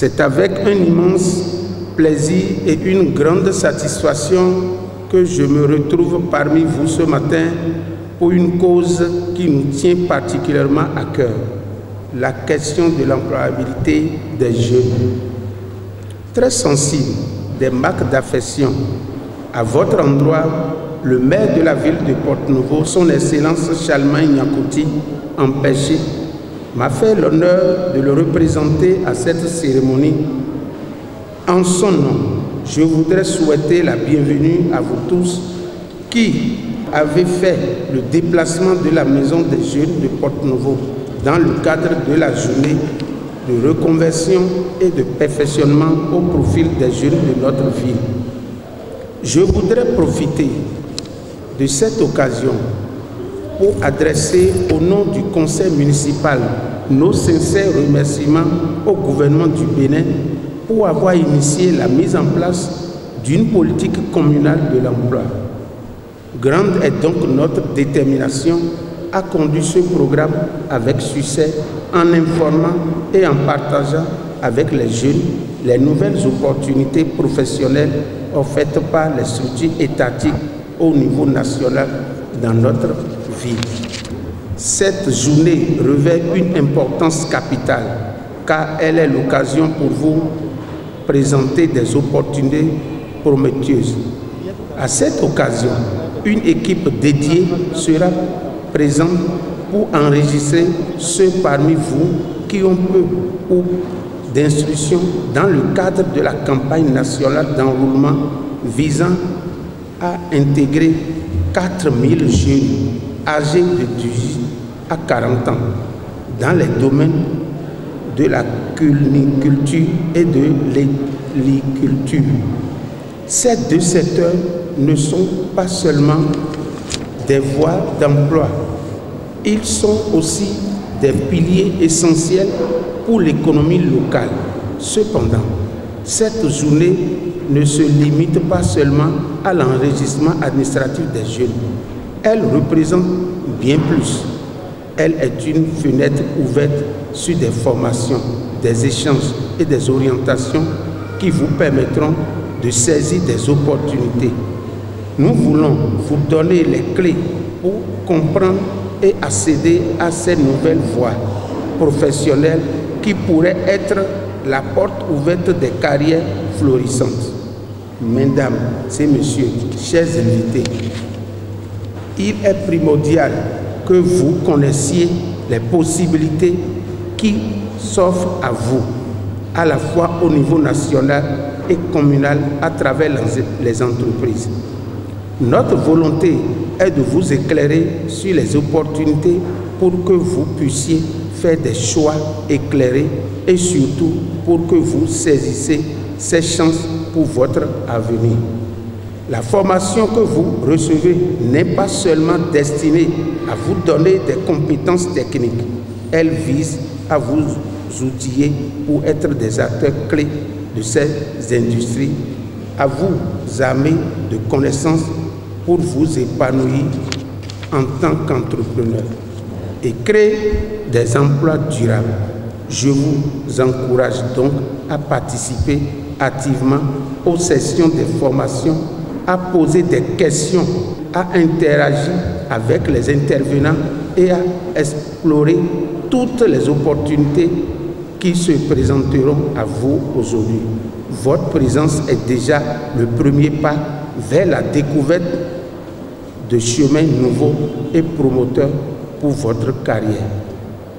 C'est avec un immense plaisir et une grande satisfaction que je me retrouve parmi vous ce matin pour une cause qui nous tient particulièrement à cœur, la question de l'employabilité des jeunes. Très sensible des marques d'affection à votre endroit, le maire de la ville de Porte-Nouveau, son Excellence Charlemagne Nyakouti, empêché, m'a fait l'honneur de le représenter à cette cérémonie. En son nom, je voudrais souhaiter la bienvenue à vous tous qui avez fait le déplacement de la Maison des Jeunes de Porte-Nouveau dans le cadre de la journée de reconversion et de perfectionnement au profil des jeunes de notre ville. Je voudrais profiter de cette occasion pour adresser au nom du conseil municipal nos sincères remerciements au gouvernement du Bénin pour avoir initié la mise en place d'une politique communale de l'emploi. Grande est donc notre détermination à conduire ce programme avec succès en informant et en partageant avec les jeunes les nouvelles opportunités professionnelles offertes par les structures étatiques au niveau national dans notre ville. Cette journée revêt une importance capitale car elle est l'occasion pour vous de présenter des opportunités prometteuses. À cette occasion, une équipe dédiée sera présente pour enregistrer ceux parmi vous qui ont peu ou d'instruction dans le cadre de la campagne nationale d'enrôlement visant à intégrer 4000 jeunes âgés de 18 à 40 ans dans les domaines de la culture et de l'agriculture. Ces deux secteurs ne sont pas seulement des voies d'emploi, ils sont aussi des piliers essentiels pour l'économie locale. Cependant, cette journée ne se limite pas seulement à l'enregistrement administratif des jeunes. Elle représente bien plus. Elle est une fenêtre ouverte sur des formations, des échanges et des orientations qui vous permettront de saisir des opportunités. Nous voulons vous donner les clés pour comprendre et accéder à ces nouvelles voies professionnelles qui pourraient être la porte ouverte des carrières florissantes. Mesdames et messieurs, chers invités, il est primordial que vous connaissiez les possibilités qui s'offrent à vous, à la fois au niveau national et communal à travers les entreprises. Notre volonté est de vous éclairer sur les opportunités pour que vous puissiez faire des choix éclairés et surtout pour que vous saisissiez ces chances pour votre avenir. La formation que vous recevez n'est pas seulement destinée à vous donner des compétences techniques, elle vise à vous outiller pour être des acteurs clés de ces industries, à vous armer de connaissances pour vous épanouir en tant qu'entrepreneur et créer des emplois durables. Je vous encourage donc à participer activement aux sessions de formation, à poser des questions, à interagir avec les intervenants et à explorer toutes les opportunités qui se présenteront à vous aujourd'hui. Votre présence est déjà le premier pas vers la découverte de chemins nouveaux et promoteurs pour votre carrière.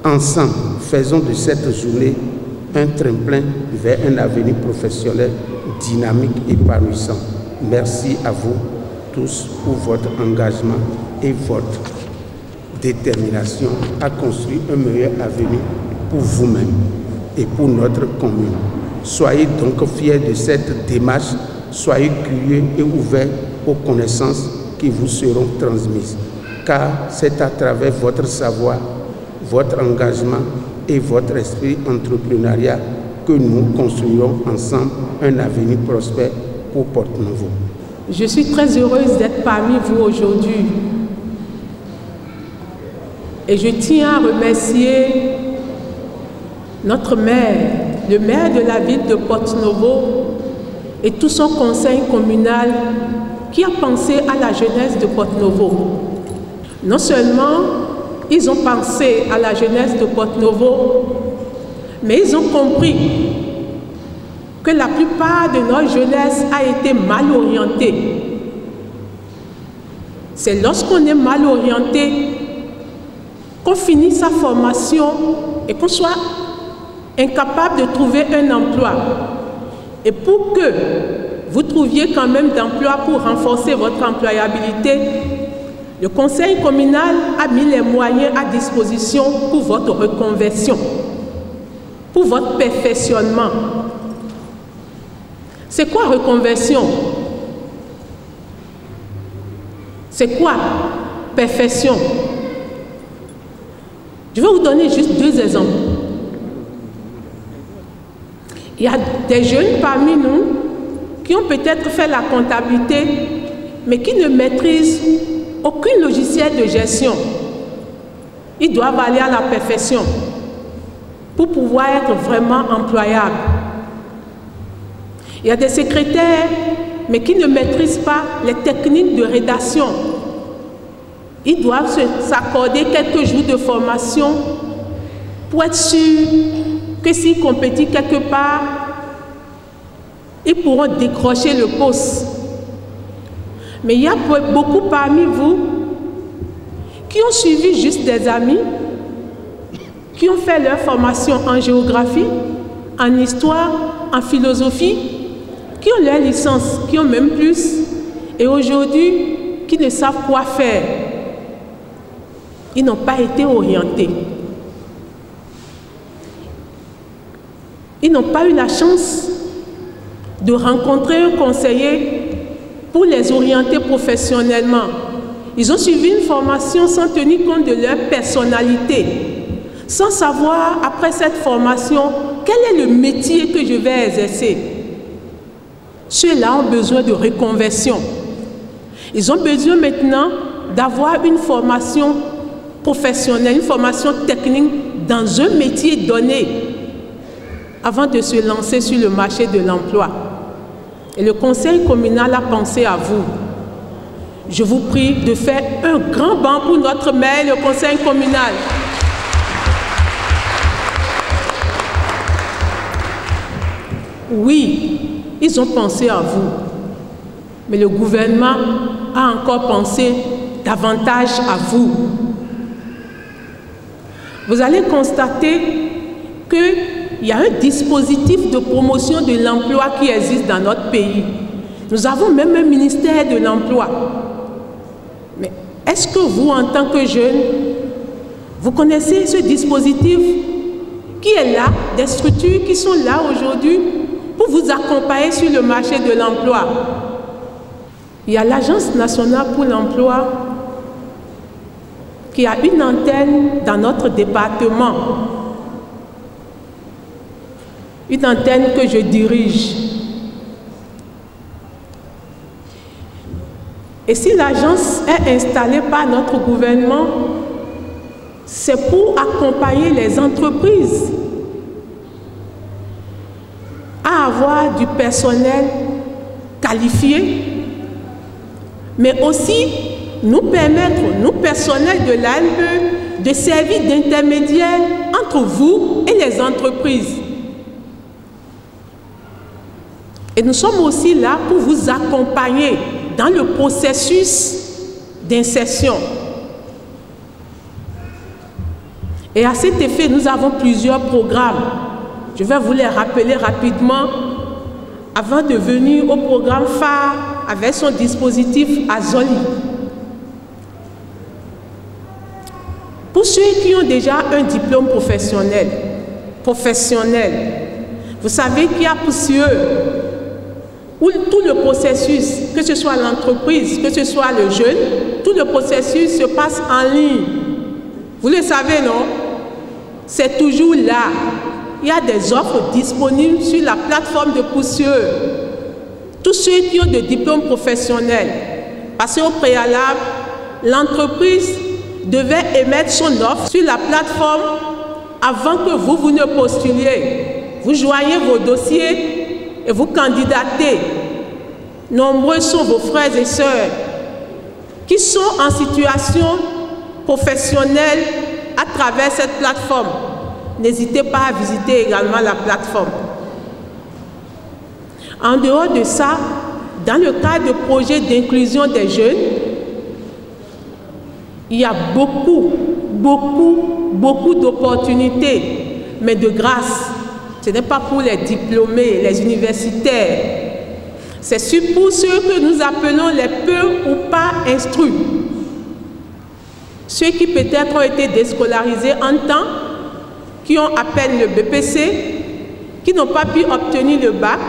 Ensemble, faisons de cette journée un tremplin vers un avenir professionnel dynamique et épanouissant. Merci à vous tous pour votre engagement et votre détermination à construire un meilleur avenir pour vous-même et pour notre commune. Soyez donc fiers de cette démarche, soyez curieux et ouverts aux connaissances qui vous seront transmises, car c'est à travers votre savoir, votre engagement et votre esprit entrepreneurial que nous construirons ensemble un avenir prospère pour Porte-Nouveau. Je suis très heureuse d'être parmi vous aujourd'hui et je tiens à remercier notre maire le maire de la ville de Porto-Novo et tout son conseil communal qui a pensé à la jeunesse de Porto-Novo. Non seulement ils ont pensé à la jeunesse de Porto-Novo, mais ils ont compris que la plupart de notre jeunesse a été mal orientée. C'est lorsqu'on est mal orienté qu'on finit sa formation et qu'on soit incapable de trouver un emploi. Et pour que vous trouviez quand même d'emploi pour renforcer votre employabilité, le conseil communal a mis les moyens à disposition pour votre reconversion, pour votre perfectionnement. C'est quoi reconversion? C'est quoi perfection? Je vais vous donner juste 2 exemples. Il y a des jeunes parmi nous qui ont peut-être fait la comptabilité, mais qui ne maîtrisent aucun logiciel de gestion. Ils doivent aller à la perfection pour pouvoir être vraiment employables. Il y a des secrétaires, mais qui ne maîtrisent pas les techniques de rédaction. Ils doivent s'accorder quelques jours de formation pour être sûrs que s'ils compétissent quelque part, ils pourront décrocher le poste. Mais il y a beaucoup parmi vous qui ont suivi juste des amis, qui ont fait leur formation en géographie, en histoire, en philosophie, qui ont leur licence, qui ont même plus, et aujourd'hui, qui ne savent quoi faire. Ils n'ont pas été orientés. Ils n'ont pas eu la chance de rencontrer un conseiller pour les orienter professionnellement. Ils ont suivi une formation sans tenir compte de leur personnalité, sans savoir, après cette formation, quel est le métier que je vais exercer. Ceux-là ont besoin de reconversion. Ils ont besoin maintenant d'avoir une formation professionnelle, une formation technique dans un métier donné avant de se lancer sur le marché de l'emploi. Et le conseil communal a pensé à vous. Je vous prie de faire un grand banc pour notre maire, le conseil communal. Oui, ils ont pensé à vous, mais le gouvernement a encore pensé davantage à vous. Vous allez constater qu'il y a un dispositif de promotion de l'emploi qui existe dans notre pays. Nous avons même un ministère de l'emploi. Mais est-ce que vous, en tant que jeune, vous connaissez ce dispositif qui est là, des structures qui sont là aujourd'hui pour vous accompagner sur le marché de l'emploi? Il y a l'Agence nationale pour l'emploi qui a une antenne dans notre département. Une antenne que je dirige. Et si l'agence est installée par notre gouvernement, c'est pour accompagner les entreprises à avoir du personnel qualifié, mais aussi nous permettre, nous personnels de l'ANPE, de servir d'intermédiaire entre vous et les entreprises. Et nous sommes aussi là pour vous accompagner dans le processus d'insertion. Et à cet effet, nous avons plusieurs programmes. Je vais vous les rappeler rapidement avant de venir au programme phare avec son dispositif Azoli. Pour ceux qui ont déjà un diplôme professionnel, vous savez qu'il y a pour ceux où tout le processus, que ce soit l'entreprise, que ce soit le jeune, tout le processus se passe en ligne. Vous le savez, non? C'est toujours là. Il y a des offres disponibles sur la plateforme de Poussieux. Tous ceux qui ont des diplômes professionnels, parce qu'au préalable, l'entreprise devait émettre son offre sur la plateforme avant que vous ne postuliez. vous joignez vos dossiers et vous candidatez. Nombreux sont vos frères et sœurs qui sont en situation professionnelle à travers cette plateforme. N'hésitez pas à visiter également la plateforme. En dehors de ça, dans le cadre de projets d'inclusion des jeunes, il y a beaucoup d'opportunités, mais de grâce. Ce n'est pas pour les diplômés, les universitaires. C'est pour ceux que nous appelons les peu ou pas instruits. Ceux qui peut-être ont été déscolarisés en temps, qui ont à peine le BPC, qui n'ont pas pu obtenir le bac,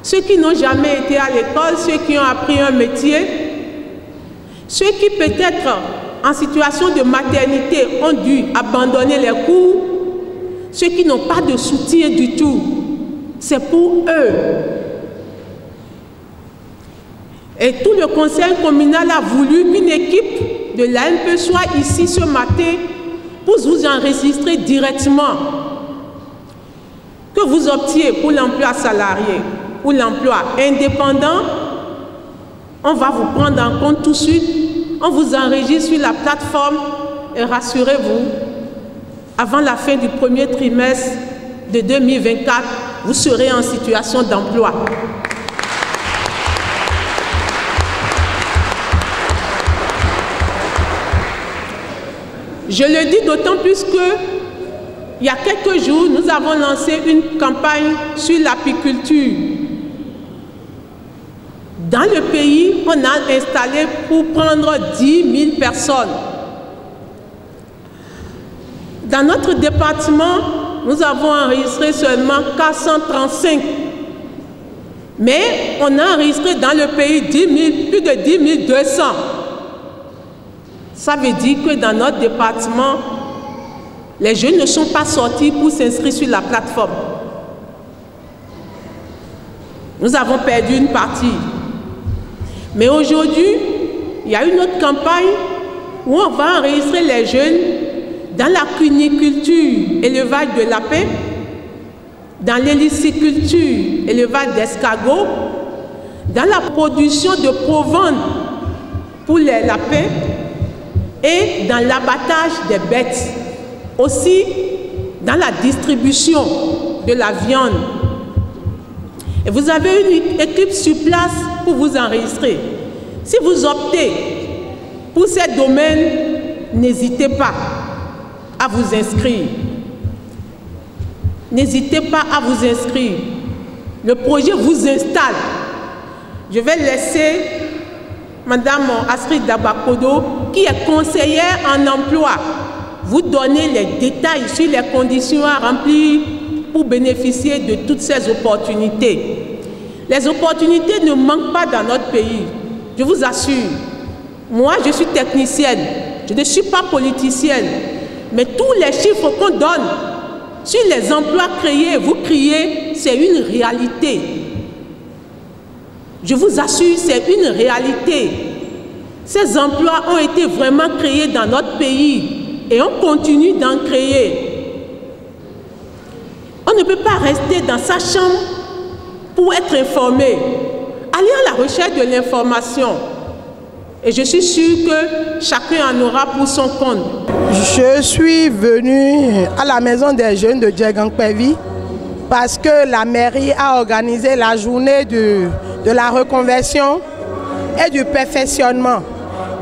ceux qui n'ont jamais été à l'école, ceux qui ont appris un métier, ceux qui peut-être en situation de maternité ont dû abandonner les cours, ceux qui n'ont pas de soutien du tout. C'est pour eux. Et tout le conseil communal a voulu qu'une équipe de l'AMP soit ici ce matin pour vous enregistrer directement, que vous optiez pour l'emploi salarié ou l'emploi indépendant. On va vous prendre en compte tout de suite, on vous enregistre sur la plateforme et rassurez-vous, avant la fin du premier trimestre de 2024, vous serez en situation d'emploi. Je le dis d'autant plus que, il y a quelques jours, nous avons lancé une campagne sur l'apiculture. Dans le pays, on a installé pour prendre 10 000 personnes. Dans notre département, nous avons enregistré seulement 435. Mais on a enregistré dans le pays plus de 10 200. Ça veut dire que dans notre département, les jeunes ne sont pas sortis pour s'inscrire sur la plateforme. Nous avons perdu une partie. Mais aujourd'hui, il y a une autre campagne où on va enregistrer les jeunes dans la cuniculture, élevage de lapins, dans l'héliciculture, élevage d'escargots, dans la production de provende pour les lapins et dans l'abattage des bêtes. Aussi dans la distribution de la viande. Et vous avez une équipe sur place pour vous enregistrer. Si vous optez pour ces domaines, n'hésitez pas à vous inscrire. N'hésitez pas à vous inscrire. Le projet vous installe. Je vais laisser Madame Astrid Dabakodo, qui est conseillère en emploi, vous donner les détails sur les conditions à remplir pour bénéficier de toutes ces opportunités. Les opportunités ne manquent pas dans notre pays, je vous assure. Moi, je suis technicienne, je ne suis pas politicienne, mais tous les chiffres qu'on donne sur les emplois créés, vous criez, c'est une réalité. Je vous assure, c'est une réalité. Ces emplois ont été vraiment créés dans notre pays. Et on continue d'en créer. On ne peut pas rester dans sa chambre pour être informé. Allez à la recherche de l'information. Et je suis sûre que chacun en aura pour son compte. Je suis venue à la maison des jeunes de Djegangpevi parce que la mairie a organisé la journée de la reconversion et du perfectionnement.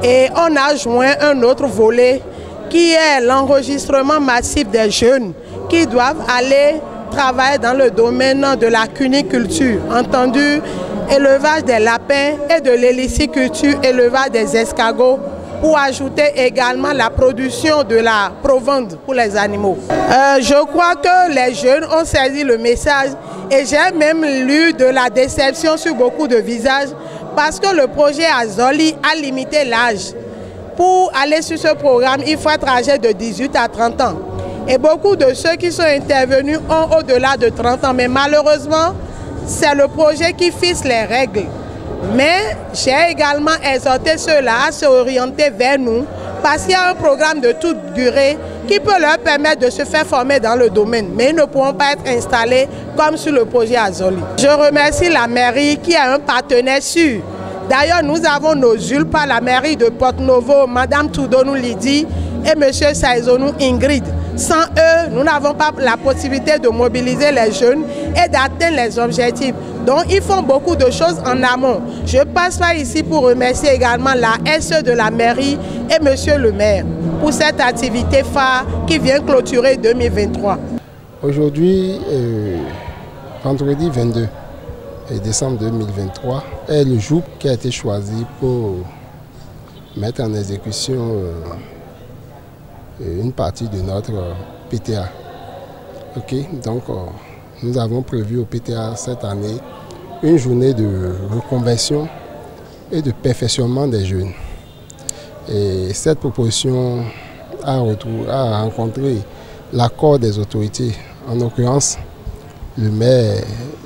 Et on a joint un autre volet qui est l'enregistrement massif des jeunes qui doivent aller travailler dans le domaine de la cuniculture, entendu élevage des lapins et de l'héliciculture, élevage des escargots, pour ajouter également la production de la provende pour les animaux. Je crois que les jeunes ont saisi le message et j'ai même lu de la déception sur beaucoup de visages parce que le projet Azoli a limité l'âge. Pour aller sur ce programme, il faut être âgé de 18 à 30 ans. Et beaucoup de ceux qui sont intervenus ont au-delà de 30 ans. Mais malheureusement, c'est le projet qui fixe les règles. Mais j'ai également exhorté ceux-là à s'orienter vers nous parce qu'il y a un programme de toute durée qui peut leur permettre de se faire former dans le domaine. Mais ils ne pourront pas être installés comme sur le projet Azoli. Je remercie la mairie qui a un partenaire sûr. D'ailleurs, nous avons nos ULPA, la mairie de Porto-Novo, Madame Toudonou Lydie et M. Saizonou Ingrid. Sans eux, nous n'avons pas la possibilité de mobiliser les jeunes et d'atteindre les objectifs. Donc, ils font beaucoup de choses en amont. Je passe par ici pour remercier également la SE de la mairie et Monsieur le maire pour cette activité phare qui vient clôturer 2023. Aujourd'hui, vendredi 22 décembre 2023, est le jour qui a été choisi pour mettre en exécution une partie de notre PTA. Ok, donc nous avons prévu au PTA cette année une journée de reconversion et de perfectionnement des jeunes. Et cette proposition a rencontré l'accord des autorités, en l'occurrence le maire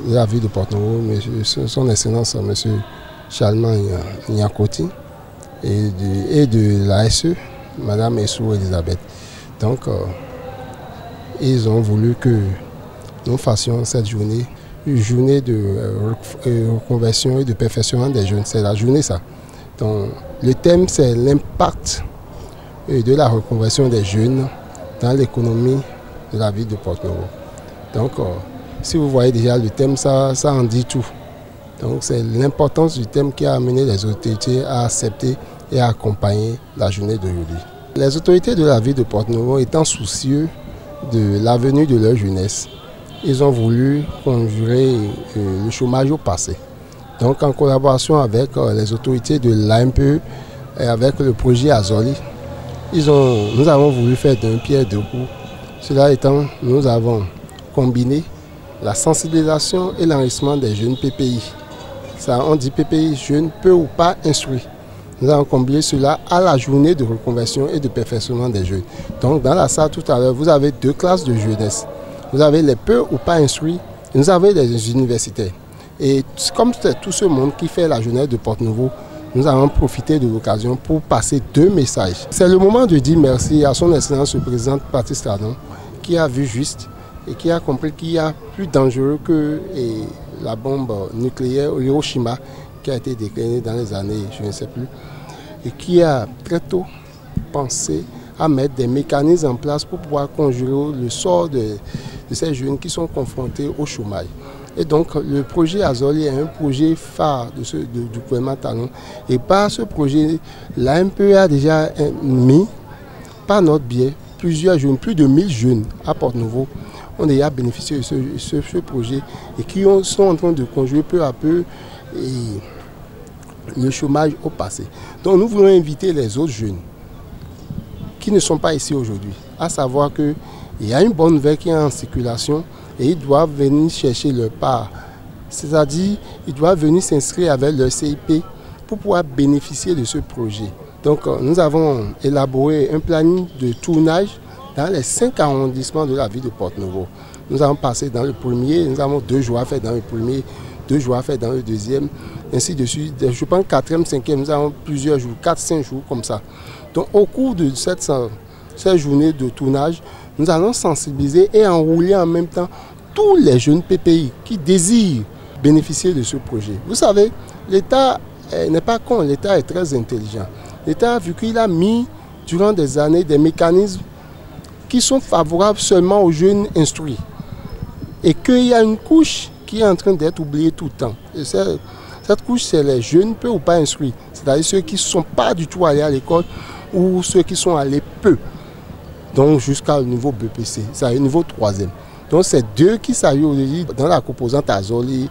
de la ville de Porto-Novo, son Excellence M. Chalman Nyakoti, et de la SE, Mme Essou Elisabeth. Donc, ils ont voulu que nous fassions cette journée, une journée de reconversion et de perfectionnement des jeunes. C'est la journée, ça. Donc, le thème, c'est l'impact de la reconversion des jeunes dans l'économie de la ville de Porto-Novo. Donc, si vous voyez déjà le thème, ça en dit tout. Donc, c'est l'importance du thème qui a amené les autorités à accepter et à accompagner la journée d'aujourd'hui. Les autorités de la ville de Porto-Novo étant soucieux de l'avenir de leur jeunesse, ils ont voulu conjurer le chômage au passé. Donc, en collaboration avec les autorités de l'AMPE et avec le projet Azoli, nous avons voulu faire d'un pied deux coups. Cela étant, nous avons combiné la sensibilisation et l'enrichissement des jeunes PPI. Ça, on dit PPI, jeunes peu ou pas instruits. Nous avons combiné cela à la journée de reconversion et de perfectionnement des jeunes. Donc dans la salle tout à l'heure, vous avez deux classes de jeunesse. Vous avez les peu ou pas instruits, et nous avons les universitaires. Et comme c'est tout ce monde qui fait la journée de Porto-Novo, nous avons profité de l'occasion pour passer deux messages. C'est le moment de dire merci à son Excellence le président Patrice Talon, qui a vu juste et qui a compris qu'il y a plus dangereux que la bombe nucléaire Hiroshima qui a été déclenchée dans les années, je ne sais plus, et qui a très tôt pensé à mettre des mécanismes en place pour pouvoir conjurer le sort de ces jeunes qui sont confrontés au chômage. Et donc le projet Azoli est un projet phare du gouvernement Talon. Et par ce projet, l'AMPE a déjà mis, par notre biais, plusieurs jeunes, plus de 1000 jeunes à Porto-Novo ont déjà bénéficié de ce projet et qui sont en train de conjurer peu à peu le chômage au passé. Donc nous voulons inviter les autres jeunes qui ne sont pas ici aujourd'hui, à savoir qu'il y a une bonne nouvelle qui est en circulation et ils doivent venir chercher leur part. C'est-à-dire qu'ils doivent venir s'inscrire avec leur CIP pour pouvoir bénéficier de ce projet. Donc nous avons élaboré un planning de tournage dans les 5 arrondissements de la ville de Porto-Novo. Nous avons passé dans le premier, nous avons 2 jours à faire dans le premier, 2 jours à faire dans le deuxième, ainsi de suite. Je pense 4e, 5e, nous avons plusieurs jours, 4-5 jours comme ça. Donc au cours de cette journée de tournage, nous allons sensibiliser et enrouler en même temps tous les jeunes PPI qui désirent bénéficier de ce projet. Vous savez, l'État n'est pas con, l'État est très intelligent. L'État a vu qu'il a mis durant des années des mécanismes qui sont favorables seulement aux jeunes instruits. Et qu'il y a une couche qui est en train d'être oubliée tout le temps. Et cette couche, c'est les jeunes peu ou pas instruits. C'est-à-dire ceux qui ne sont pas du tout allés à l'école ou ceux qui sont allés peu. Donc jusqu'au niveau BPC, c'est au niveau 3e. Donc c'est 2 qui s'arrivent aujourd'hui dans la composante Azoli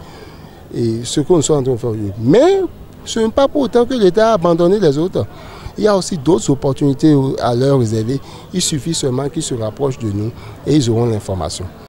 et ce que nous sommes en train de faire aujourd'hui. Mais ce n'est pas pour autant que l'État a abandonné les autres. Il y a aussi d'autres opportunités à leur réserver. Il suffit seulement qu'ils se rapprochent de nous et ils auront l'information.